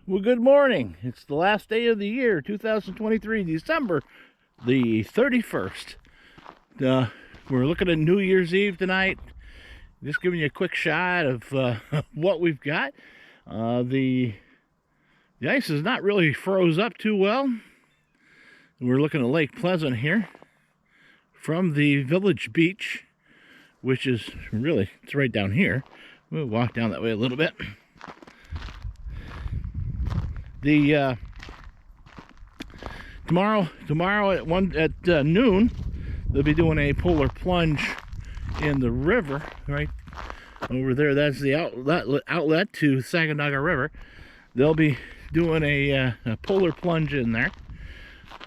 Well, good morning. It's the last day of the year, 2023, December the 31st. We're looking at New Year's Eve tonight. Just giving you a quick shot of what we've got. The ice is not really froze up too well. We're looking at Lake Pleasant here from the Village Beach, which is really, it's right down here. We'll walk down that way a little bit. The tomorrow at noon, they'll be doing a polar plunge in the river right over there. That's the outlet to Sacandaga River. They'll be doing a polar plunge in there.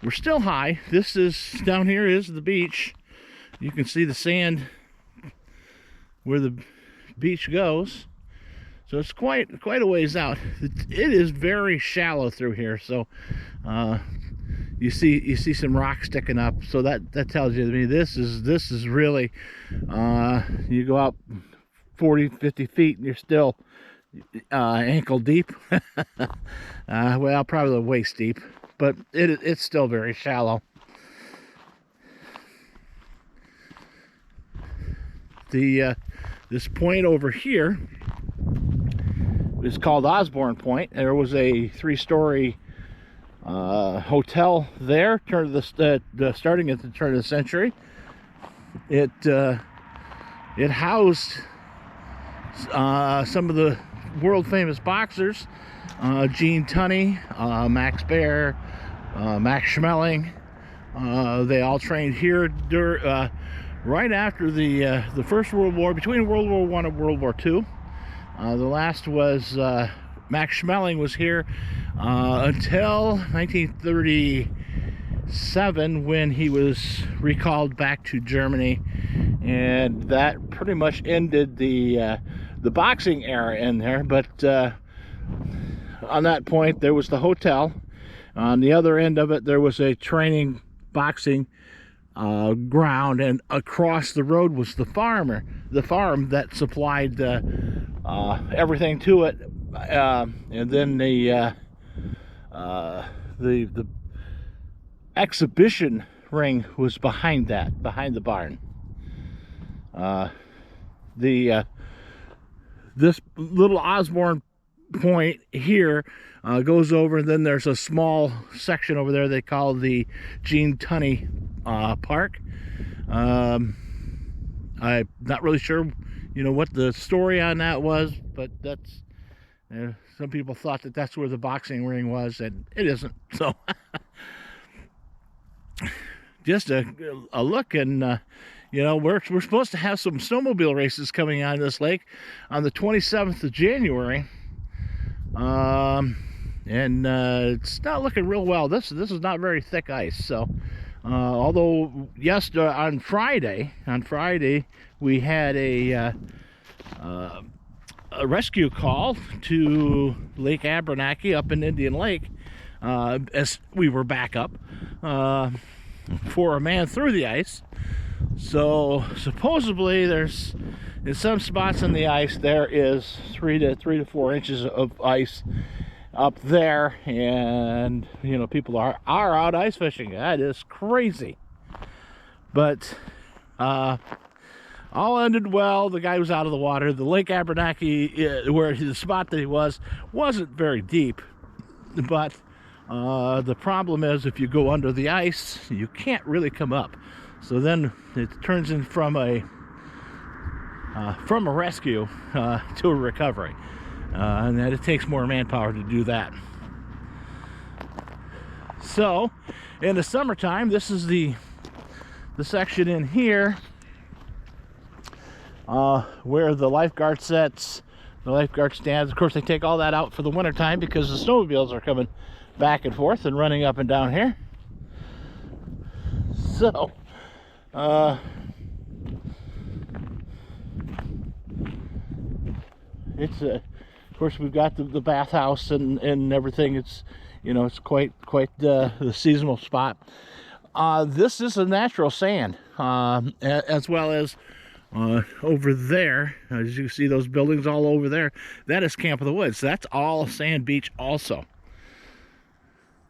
We're still high. This is down here is the beach. You can see the sand where the beach goes. So it's quite a ways out. It is very shallow through here. So you see some rock sticking up. So that tells you to me this is really you go out 40-50 feet and you're still ankle deep. Well, probably waist deep, but it's still very shallow. This point over here is called Osborne Point. There was a 3-story hotel there, starting at the turn of the century. It housed some of the world famous boxers, Gene Tunney, Max Baer, Max Schmeling. They all trained here right after the First World War, between World War I and World War II. The last was Max Schmeling was here until 1937, when he was recalled back to Germany, and that pretty much ended the boxing era in there. But on that point, there was the hotel. On the other end of it, there was a training boxing ground, and across the road was the farm that supplied everything to it, and then the exhibition ring was behind the barn. This little Osborne Point here goes over, and then there's a small section over there they call the Gene Tunney Park. I'm not really sure, what the story on that was, but that's some people thought that's where the boxing ring was, and it isn't. So just a look, and we're supposed to have some snowmobile races coming on this lake on the 27th of January. And it's not looking real well. This is not very thick ice. So although on Friday we had a rescue call to Lake Abernathy up in Indian Lake, as we were back up for a man through the ice. So supposedly there's, in some spots in the ice, there is 3 to 4 inches of ice up there, and people are out ice fishing. That is crazy. But all ended well. The guy was out of the water. The Lake Abernathy, where the spot that he wasn't very deep, but the problem is if you go under the ice, you can't really come up. So then it turns in from a rescue to a recovery, and that it takes more manpower to do that. So in the summertime, this is the section in here where the lifeguard sets, the lifeguard stands. Of course, they take all that out for the wintertime because the snowmobiles are coming back and forth and running up and down here. So it's of course we've got the bathhouse and everything. It's it's quite the seasonal spot. This is a natural sand, as well as Over there, as you see those buildings all over there, that is Camp of the Woods. That's all sand beach also.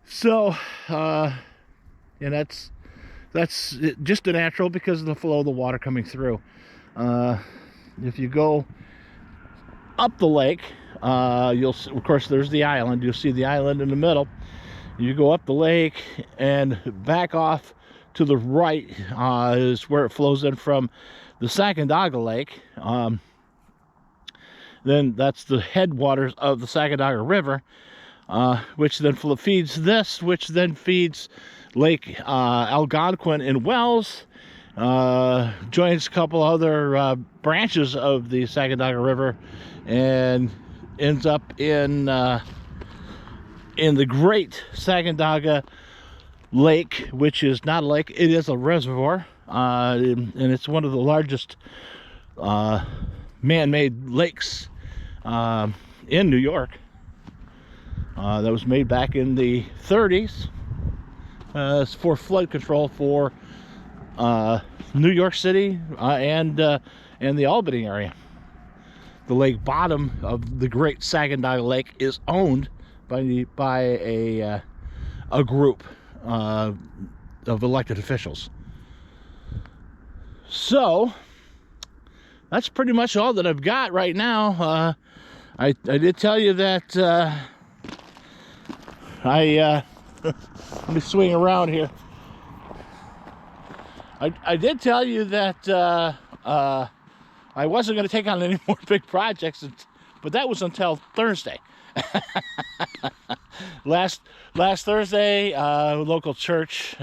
So, and that's just a natural because of the flow of the water coming through. If you go up the lake, you'll see, of course, there's the island. You'll see the island in the middle. You go up the lake and back off to the right is where it flows in from the Sacandaga Lake. Then that's the headwaters of the Sacandaga River, which then feeds this, which then feeds Lake Algonquin in Wells, joins a couple other branches of the Sacandaga River, and ends up in the Great Sacandaga Lake, which is not a lake, it is a reservoir, and it's one of the largest man-made lakes in New York. That was made back in the 30s for flood control for New York City and the Albany area. The lake bottom of the Great Sacandaga Lake is owned by a group of elected officials. So that's pretty much all that I've got right now. I did tell you that let me swing around here. I did tell you that I wasn't going to take on any more big projects, but that was until Thursday. Last Thursday, a local church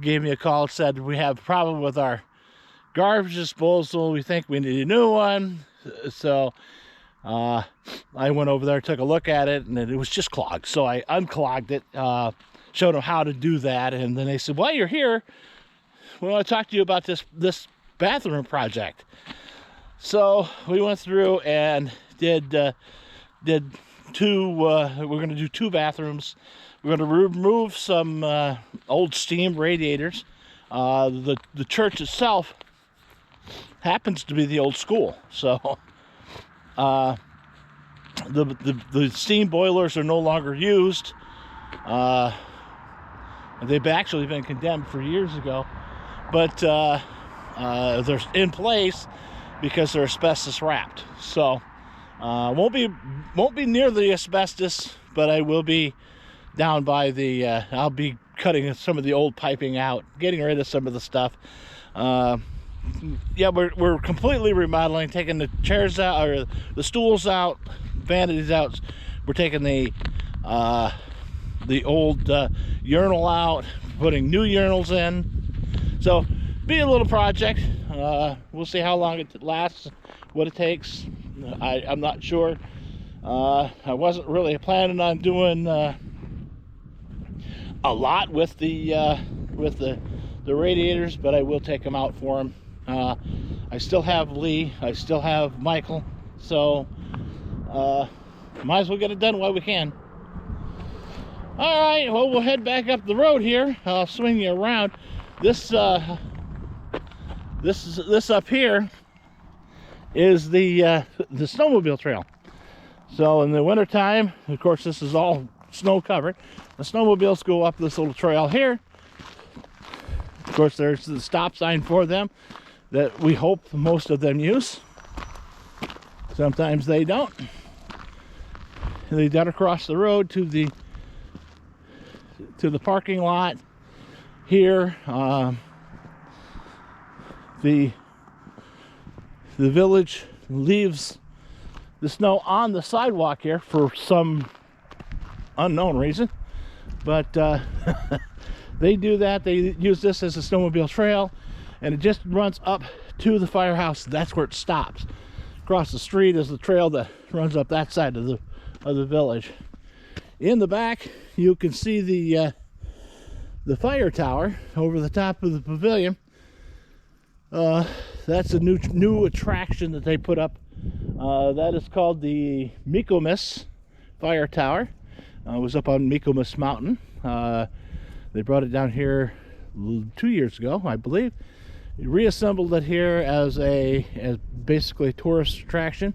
gave me a call and said, we have a problem with our garbage disposal. We think we need a new one. So I went over there, took a look at it, and it was just clogged. So I unclogged it, showed them how to do that, and then they said, well, you're here. We want to talk to you about this bathroom project. So we went through and did two, we're going to do 2 bathrooms. We're going to remove some old steam radiators. The church itself happens to be the old school, so the steam boilers are no longer used. They've actually been condemned for years ago, but they're in place because they're asbestos wrapped. So won't be near the asbestos, but I will be down by the I'll be cutting some of the old piping out, getting rid of some of the stuff. Yeah, we're completely remodeling, taking the chairs out, or the stools out, vanities out. We're taking the old urinal out, putting new urinals in. So be a little project. We'll see how long it lasts, what it takes. I'm not sure. I wasn't really planning on doing a lot with the radiators, but I will take them out for them. I still have Lee, I still have Michael, so might as well get it done while we can. All right, well, we'll head back up the road here. I'll swing you around. This up here is the snowmobile trail. So in the wintertime, of course, this is all snow covered. The snowmobiles go up this little trail here. Of course, there's the stop sign for them that we hope most of them use. Sometimes they don't. They got across the road to the parking lot here. The village leaves the snow on the sidewalk here for some unknown reason, but they do that. They use this as a snowmobile trail, and it just runs up to the firehouse. That's where it stops. Across the street is the trail that runs up that side of the village. In the back, you can see the fire tower over the top of the pavilion. That's a new attraction that they put up. That is called the Mekomis Fire Tower. It was up on Mekomis Mountain. They brought it down here 2 years ago, I believe, reassembled it here as basically a tourist attraction.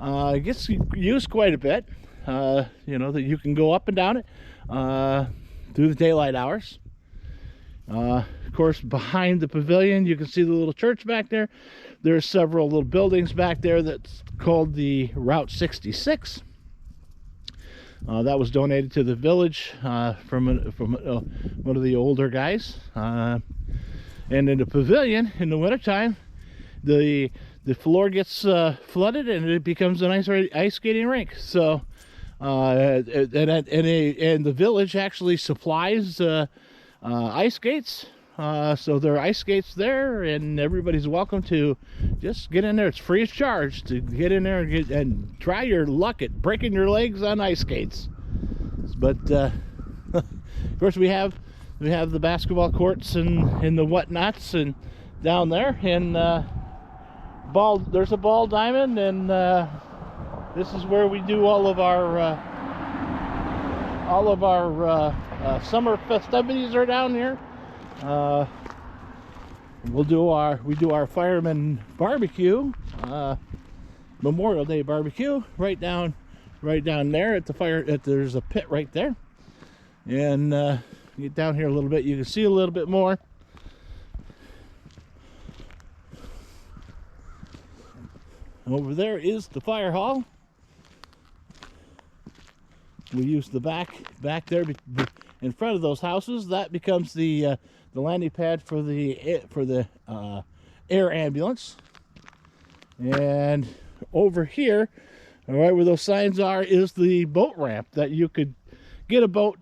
It gets used quite a bit. You know, that you can go up and down it through the daylight hours. Of course, behind the pavilion, you can see the little church back there. There's several little buildings back there that's called the Route 66. That was donated to the village from one of the older guys. And in the pavilion, in the wintertime, the floor gets flooded and it becomes an ice skating rink. So, and the village actually supplies ice skates. So there are ice skates there, and everybody's welcome to just get in there. It's free of charge to get in there and try your luck at breaking your legs on ice skates. But of course, we have the basketball courts and the whatnots and down there, and there's a ball diamond, and this is where we do all of our summer festivities are down here. We do our fireman barbecue, Memorial Day barbecue right down there at the fire. There's a pit right there, and get down here a little bit, you can see a little bit more. Over there is the fire hall. We use the back there in front of those houses. That becomes the landing pad for the air ambulance. And over here, right where those signs are, is the boat ramp that you could get a boat